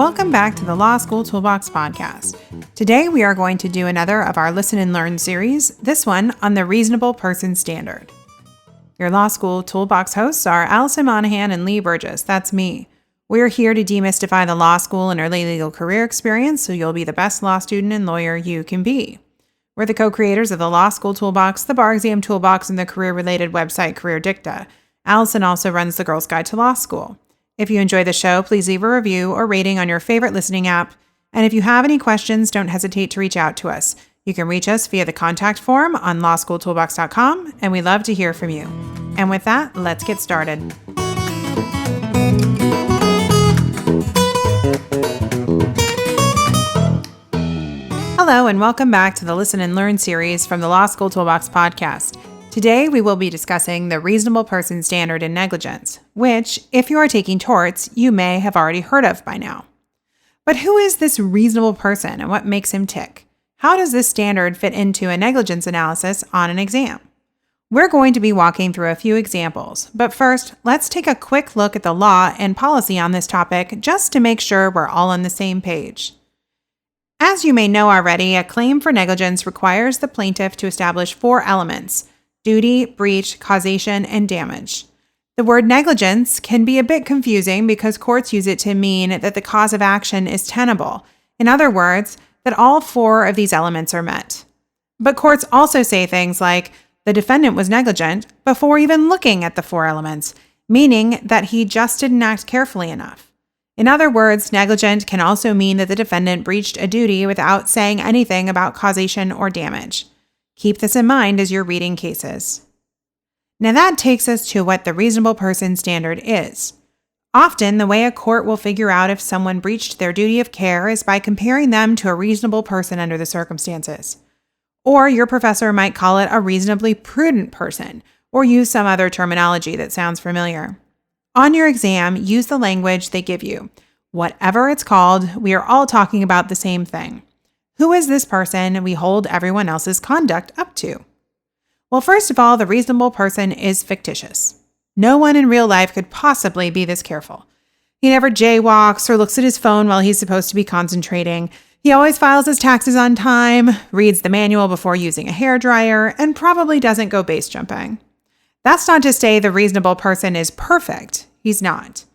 Welcome back to the Law School Toolbox podcast. Today we are going to do another of our Listen and Learn series, this one on the reasonable person standard. Your Law School Toolbox hosts are Alison Monahan and Lee Burgess. That's me. We're here to demystify the law school and early legal career experience so you'll be the best law student and lawyer you can be. We're the co-creators of the Law School Toolbox, the Bar Exam Toolbox, and the career-related website Career Dicta. Alison also runs the Girls Guide to Law School. If you enjoy the show, please leave a review or rating on your favorite listening app. And if you have any questions, don't hesitate to reach out to us. You can reach us via the contact form on lawschooltoolbox.com, and we love to hear from you. And with that, let's get started. Hello, and welcome back to the Listen and Learn series from the Law School Toolbox podcast. Today, we will be discussing the reasonable person standard in negligence, which, if you are taking torts, you may have already heard of by now. But who is this reasonable person and what makes him tick? How does this standard fit into a negligence analysis on an exam? We're going to be walking through a few examples, but first, let's take a quick look at the law and policy on this topic just to make sure we're all on the same page. As you may know already, a claim for negligence requires the plaintiff to establish 4 elements: duty, breach, causation, and damage. The word negligence can be a bit confusing because courts use it to mean that the cause of action is tenable. In other words, that all 4 of these elements are met. But courts also say things like, the defendant was negligent before even looking at the 4 elements, meaning that he just didn't act carefully enough. In other words, negligent can also mean that the defendant breached a duty without saying anything about causation or damage. Keep this in mind as you're reading cases. Now that takes us to what the reasonable person standard is. Often, the way a court will figure out if someone breached their duty of care is by comparing them to a reasonable person under the circumstances. Or your professor might call it a reasonably prudent person, or use some other terminology that sounds familiar. On your exam, use the language they give you. Whatever it's called, we are all talking about the same thing. Who is this person we hold everyone else's conduct up to? Well, first of all, the reasonable person is fictitious. No one in real life could possibly be this careful. He never jaywalks or looks at his phone while he's supposed to be concentrating. He always files his taxes on time, reads the manual before using a hairdryer, and probably doesn't go base jumping. That's not to say the reasonable person is perfect. He's not.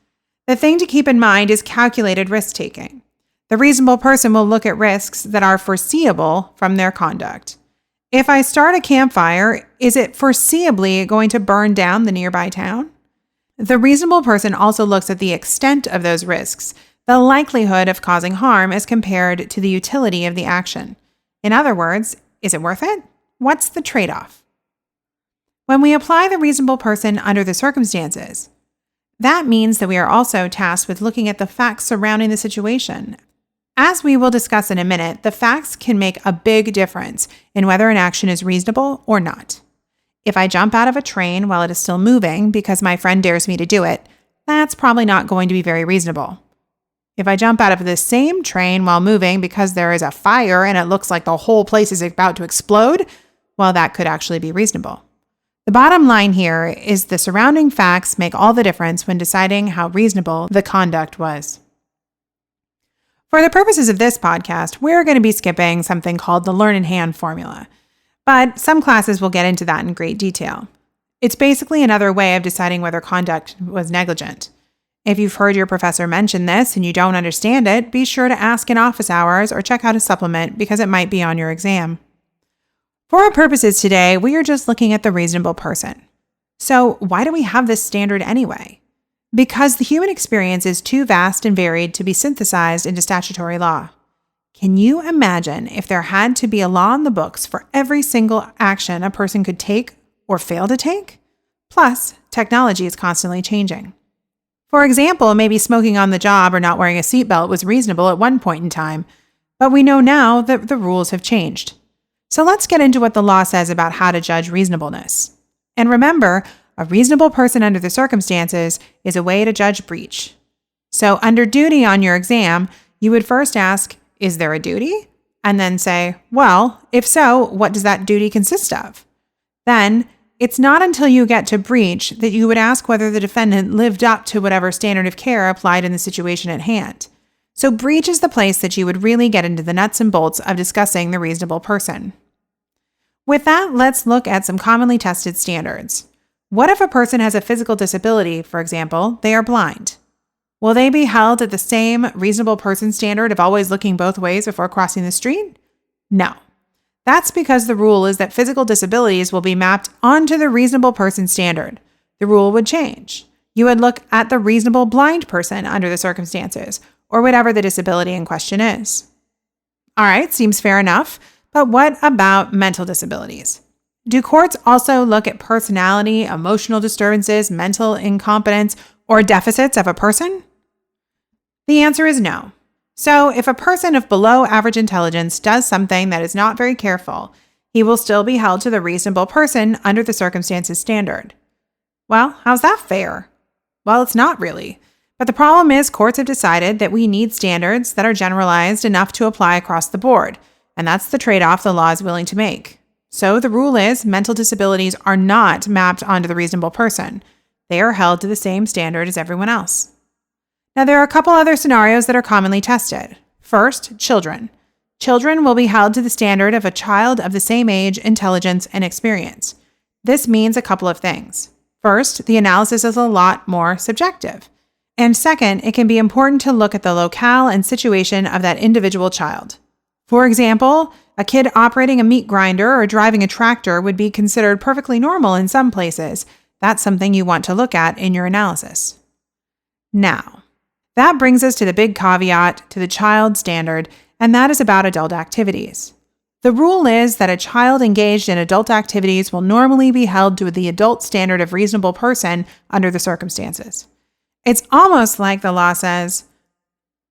The thing to keep in mind is calculated risk-taking. The reasonable person will look at risks that are foreseeable from their conduct. If I start a campfire, is it foreseeably going to burn down the nearby town? The reasonable person also looks at the extent of those risks, the likelihood of causing harm as compared to the utility of the action. In other words, is it worth it? What's the trade-off? When we apply the reasonable person under the circumstances, that means that we are also tasked with looking at the facts surrounding the situation. As we will discuss in a minute, the facts can make a big difference in whether an action is reasonable or not. If I jump out of a train while it is still moving because my friend dares me to do it, that's probably not going to be very reasonable. If I jump out of the same train while moving because there is a fire and it looks like the whole place is about to explode, well, that could actually be reasonable. The bottom line here is the surrounding facts make all the difference when deciding how reasonable the conduct was. For the purposes of this podcast, we're going to be skipping something called the learn in hand formula, but some classes will get into that in great detail. It's basically another way of deciding whether conduct was negligent. If you've heard your professor mention this and you don't understand it, be sure to ask in office hours or check out a supplement because it might be on your exam. For our purposes today, we are just looking at the reasonable person. So why do we have this standard anyway? Because the human experience is too vast and varied to be synthesized into statutory law. Can you imagine if there had to be a law in the books for every single action a person could take or fail to take? Plus, technology is constantly changing. For example, maybe smoking on the job or not wearing a seatbelt was reasonable at one point in time, but we know now that the rules have changed. So let's get into what the law says about how to judge reasonableness. And remember, a reasonable person under the circumstances is a way to judge breach. So under duty on your exam, you would first ask, is there a duty? And then say, well, if so, what does that duty consist of? Then, it's not until you get to breach that you would ask whether the defendant lived up to whatever standard of care applied in the situation at hand. So breach is the place that you would really get into the nuts and bolts of discussing the reasonable person. With that, let's look at some commonly tested standards. What if a person has a physical disability, for example, they are blind? Will they be held at the same reasonable person standard of always looking both ways before crossing the street? No. That's because the rule is that physical disabilities will be mapped onto the reasonable person standard. The rule would change. You would look at the reasonable blind person under the circumstances, or whatever the disability in question is. All right, seems fair enough. But what about mental disabilities? Do courts also look at personality, emotional disturbances, mental incompetence, or deficits of a person? The answer is no. So if a person of below average intelligence does something that is not very careful, he will still be held to the reasonable person under the circumstances standard. Well, how's that fair? Well, it's not really. But the problem is courts have decided that we need standards that are generalized enough to apply across the board, and that's the trade-off the law is willing to make. So the rule is mental disabilities are not mapped onto the reasonable person. They are held to the same standard as everyone else. Now, there are a couple other scenarios that are commonly tested. First, children. Children will be held to the standard of a child of the same age, intelligence, and experience. This means a couple of things. First, the analysis is a lot more subjective. And second, it can be important to look at the locale and situation of that individual child. For example, a kid operating a meat grinder or driving a tractor would be considered perfectly normal in some places. That's something you want to look at in your analysis. Now, that brings us to the big caveat to the child standard, and that is about adult activities. The rule is that a child engaged in adult activities will normally be held to the adult standard of reasonable person under the circumstances. It's almost like the law says,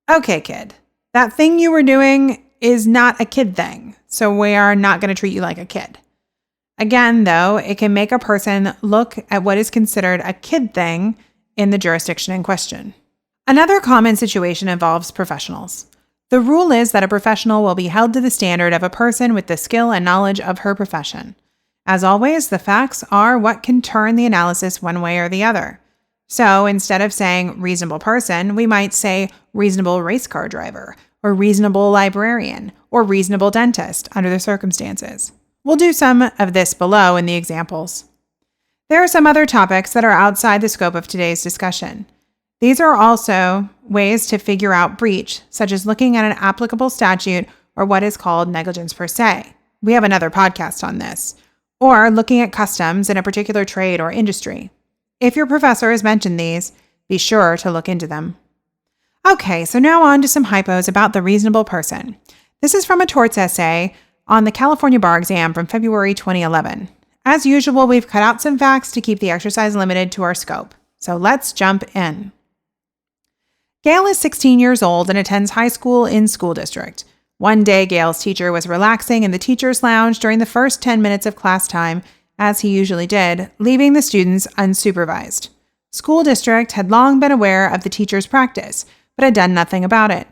okay, kid, that thing you were doing is not a kid thing, so we are not going to treat you like a kid. Again, though, it can make a person look at what is considered a kid thing in the jurisdiction in question. Another common situation involves professionals. The rule is that a professional will be held to the standard of a person with the skill and knowledge of her profession. As always, the facts are what can turn the analysis one way or the other. So instead of saying reasonable person, we might say reasonable race car driver, or reasonable librarian, or reasonable dentist under the circumstances. We'll do some of this below in the examples. There are some other topics that are outside the scope of today's discussion. These are also ways to figure out breach, such as looking at an applicable statute or what is called negligence per se. We have another podcast on this. Or looking at customs in a particular trade or industry. If your professor has mentioned these, be sure to look into them. Okay, so now on to some hypos about the reasonable person. This is from a torts essay on the California bar exam from February 2011. As usual, we've cut out some facts to keep the exercise limited to our scope. So let's jump in. Gail is 16 years old and attends high school in school district. One day, Gail's teacher was relaxing in the teacher's lounge during the first 10 minutes of class time, as he usually did, leaving the students unsupervised. School district had long been aware of the teacher's practice, but had done nothing about it.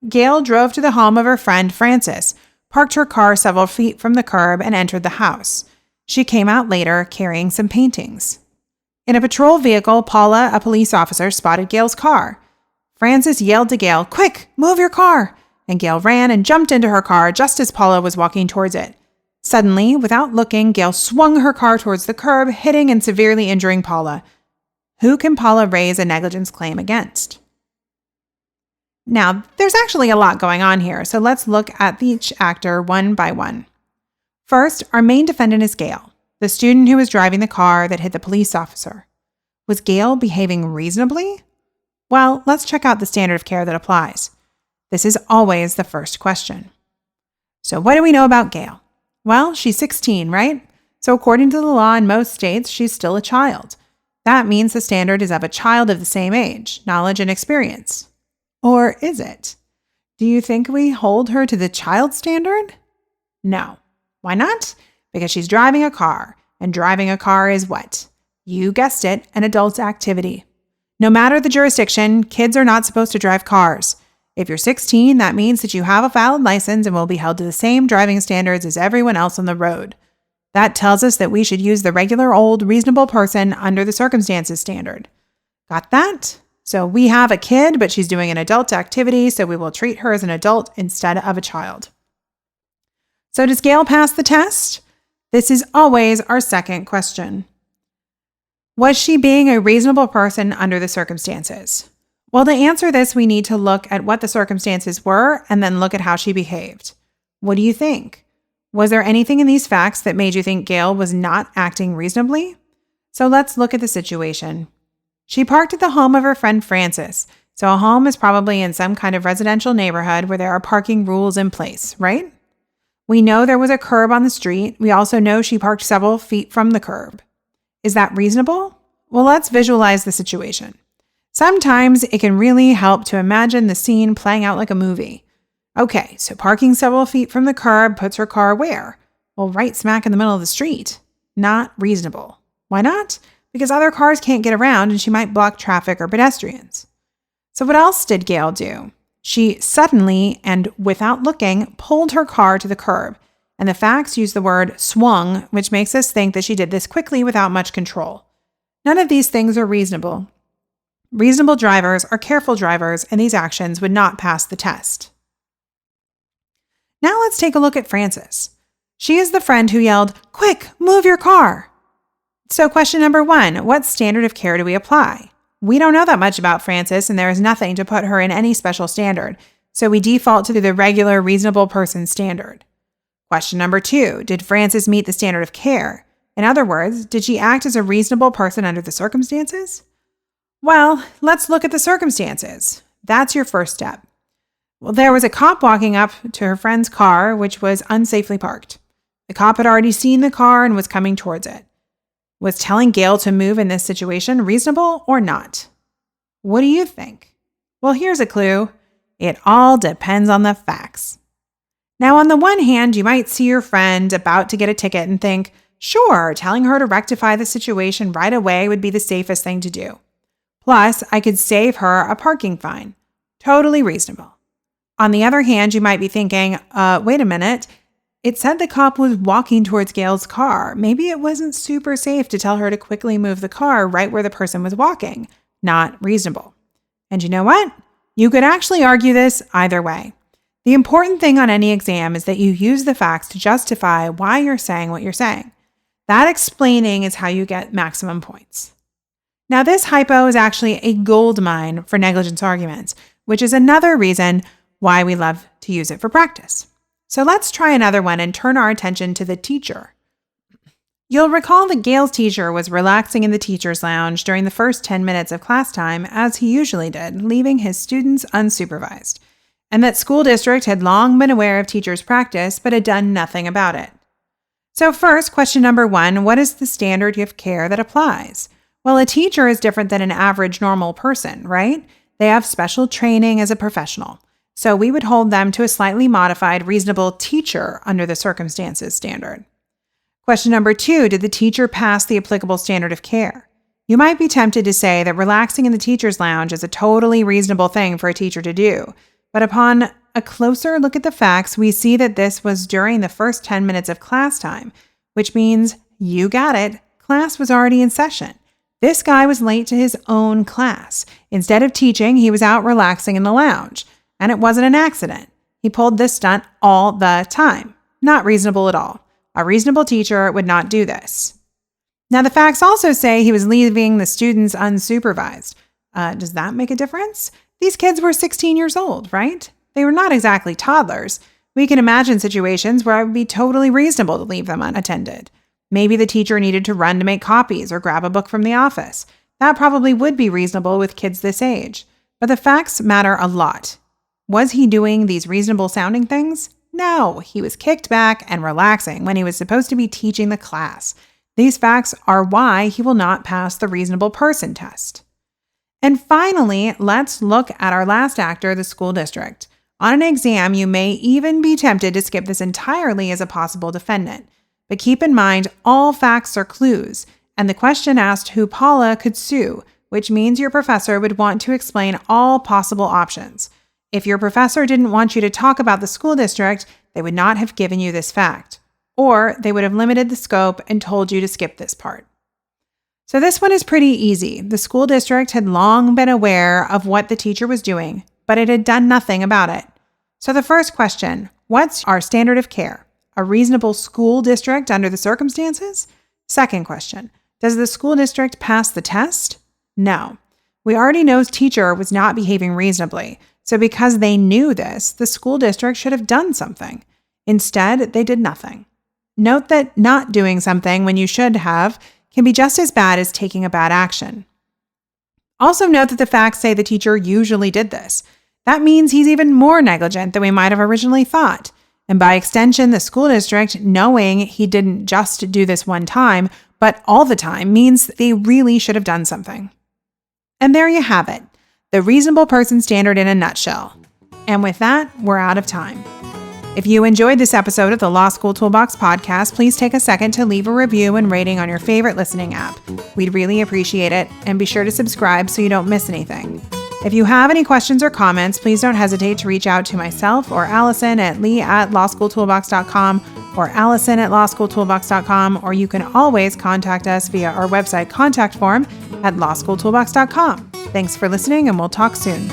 Gail drove to the home of her friend Frances, parked her car several feet from the curb, and entered the house. She came out later carrying some paintings. In a patrol vehicle, Paula, a police officer, spotted Gail's car. Frances yelled to Gail, "Quick, move your car!" And Gail ran and jumped into her car just as Paula was walking towards it. Suddenly, without looking, Gail swung her car towards the curb, hitting and severely injuring Paula. Who can Paula raise a negligence claim against? Now, there's actually a lot going on here, so let's look at each actor one by one. First, our main defendant is Gail, the student who was driving the car that hit the police officer. Was Gail behaving reasonably? Well, let's check out the standard of care that applies. This is always the first question. So what do we know about Gail? Well, she's 16, right? So according to the law in most states, she's still a child. That means the standard is of a child of the same age, knowledge, and experience. Or is it? Do you think we hold her to the child standard? No. Why not? Because she's driving a car, and driving a car is what? You guessed it, an adult activity. No matter the jurisdiction, kids are not supposed to drive cars. If you're 16, that means that you have a valid license and will be held to the same driving standards as everyone else on the road. That tells us that we should use the regular old reasonable person under the circumstances standard. Got that? So we have a kid, but she's doing an adult activity, so we will treat her as an adult instead of a child. So does Gail pass the test? This is always our second question. Was she being a reasonable person under the circumstances? Well, to answer this, we need to look at what the circumstances were and then look at how she behaved. What do you think? Was there anything in these facts that made you think Gail was not acting reasonably? So let's look at the situation. She parked at the home of her friend Frances. So a home is probably in some kind of residential neighborhood where there are parking rules in place, right? We know there was a curb on the street. We also know she parked several feet from the curb. Is that reasonable? Well, let's visualize the situation. Sometimes it can really help to imagine the scene playing out like a movie. Okay, so parking several feet from the curb puts her car where? Well, right smack in the middle of the street. Not reasonable. Why not? Because other cars can't get around and she might block traffic or pedestrians. So what else did Gail do? She suddenly and without looking pulled her car to the curb, and the facts use the word swung, which makes us think that she did this quickly without much control. None of these things are reasonable. Reasonable drivers are careful drivers, and these actions would not pass the test. Now let's take a look at Frances. She is the friend who yelled, "Quick, move your car!" So question number 1, what standard of care do we apply? We don't know that much about Frances, and there is nothing to put her in any special standard, so we default to the regular reasonable person standard. Question number 2, did Frances meet the standard of care? In other words, did she act as a reasonable person under the circumstances? Well, let's look at the circumstances. That's your first step. Well, there was a cop walking up to her friend's car, which was unsafely parked. The cop had already seen the car and was coming towards it. Was telling Gail to move in this situation reasonable or not? What do you think? Well, here's a clue. It all depends on the facts. Now, on the one hand, you might see your friend about to get a ticket and think, sure, telling her to rectify the situation right away would be the safest thing to do. Plus, I could save her a parking fine. Totally reasonable. On the other hand, you might be thinking, wait a minute. It said the cop was walking towards Gail's car. Maybe it wasn't super safe to tell her to quickly move the car right where the person was walking. Not reasonable. And you know what? You could actually argue this either way. The important thing on any exam is that you use the facts to justify why you're saying what you're saying. That explaining is how you get maximum points. Now, this hypo is actually a gold mine for negligence arguments, which is another reason why we love to use it for practice. So let's try another one and turn our attention to the teacher. You'll recall that Gail's teacher was relaxing in the teacher's lounge during the first 10 minutes of class time, as he usually did, leaving his students unsupervised, and that school district had long been aware of teachers' practice but had done nothing about it. So first, question number 1, what is the standard of care that applies? Well, a teacher is different than an average normal person, right? They have special training as a professional. So we would hold them to a slightly modified reasonable teacher under the circumstances standard. Question number 2, did the teacher pass the applicable standard of care? You might be tempted to say that relaxing in the teacher's lounge is a totally reasonable thing for a teacher to do. But upon a closer look at the facts, we see that this was during the first 10 minutes of class time, which means, you got it, class was already in session. This guy was late to his own class. Instead of teaching, he was out relaxing in the lounge. And it wasn't an accident. He pulled this stunt all the time. Not reasonable at all. A reasonable teacher would not do this. Now, the facts also say he was leaving the students unsupervised. Does that make a difference? These kids were 16 years old, right? They were not exactly toddlers. We can imagine situations where it would be totally reasonable to leave them unattended. Maybe the teacher needed to run to make copies or grab a book from the office. That probably would be reasonable with kids this age. But the facts matter a lot. Was he doing these reasonable sounding things? No, he was kicked back and relaxing when he was supposed to be teaching the class. These facts are why he will not pass the reasonable person test. And finally, let's look at our last actor, the school district. On an exam, you may even be tempted to skip this entirely as a possible defendant. But keep in mind, all facts are clues, and the question asked who Paula could sue, which means your professor would want to explain all possible options. If your professor didn't want you to talk about the school district, they would not have given you this fact, or they would have limited the scope and told you to skip this part. So this one is pretty easy. The school district had long been aware of what the teacher was doing, but it had done nothing about it. So the first question, what's our standard of care? A reasonable school district under the circumstances? Second question, does the school district pass the test? No. We already know the teacher was not behaving reasonably. So because they knew this, the school district should have done something. Instead, they did nothing. Note that not doing something when you should have can be just as bad as taking a bad action. Also note that the facts say the teacher usually did this. That means he's even more negligent than we might have originally thought. And by extension, the school district, knowing he didn't just do this one time, but all the time, means they really should have done something. And there you have it, the reasonable person standard in a nutshell. And with that, we're out of time. If you enjoyed this episode of the Law School Toolbox podcast, please take a second to leave a review and rating on your favorite listening app. We'd really appreciate it, and be sure to subscribe so you don't miss anything. If you have any questions or comments, please don't hesitate to reach out to myself or Alison at lee@lawschooltoolbox.com or Alison@lawschooltoolbox.com, or you can always contact us via our website contact form at lawschooltoolbox.com. Thanks for listening, and we'll talk soon.